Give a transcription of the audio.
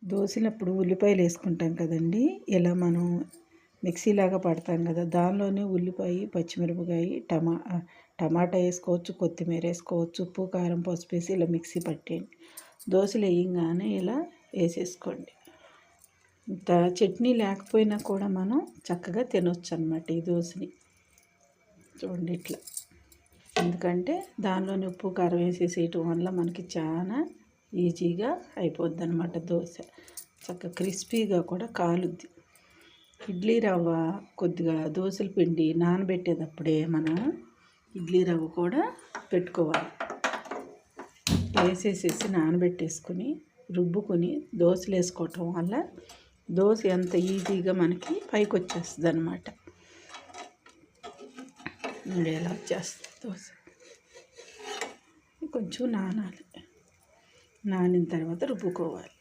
దోశలప్పుడు ఉల్లిపాయలు వేసుకుంటాం కదండి. ఇలా మనం మిక్సీలాగా పడతాం కదా, దానిలోనే ఉల్లిపాయ, పచ్చిమిరపకాయ, టమాటా వేసుకోవచ్చు, కొత్తిమీర వేసుకోవచ్చు, ఉప్పు కారం పసుపు వేసి ఇలా మిక్సీ పట్టేయండి. దోశలు వేయంగానే ఇలా వేసేసుకోండి. ఇంత చట్నీ లేకపోయినా కూడా మనం చక్కగా తినొచ్చు అన్నమాట ఈ దోశని. చూడండి ఇట్లా, ఎందుకంటే దానిలోని ఉప్పు కారం వేసేసేయటం వల్ల మనకి చాలా ఈజీగా అయిపోద్ది అనమాట దోశ. చక్కగా క్రిస్పీగా కూడా కాలుద్ది. ఇడ్లీ రవ్వ కొద్దిగా దోశల పిండి నానబెట్టేటప్పుడే మనం ఇడ్లీ రవ్వ కూడా పెట్టుకోవాలి. వేసేసేసి నానబెట్టేసుకుని రుబ్బుకొని దోశలు వేసుకోవటం వల్ల దోశ ఎంత ఈజీగా మనకి పైకి వచ్చేస్తుంది అనమాట. ఎలా వచ్చేస్తుంది దోశ. కొంచెం నానిన తర్వాత రుబ్బుకోవాలి.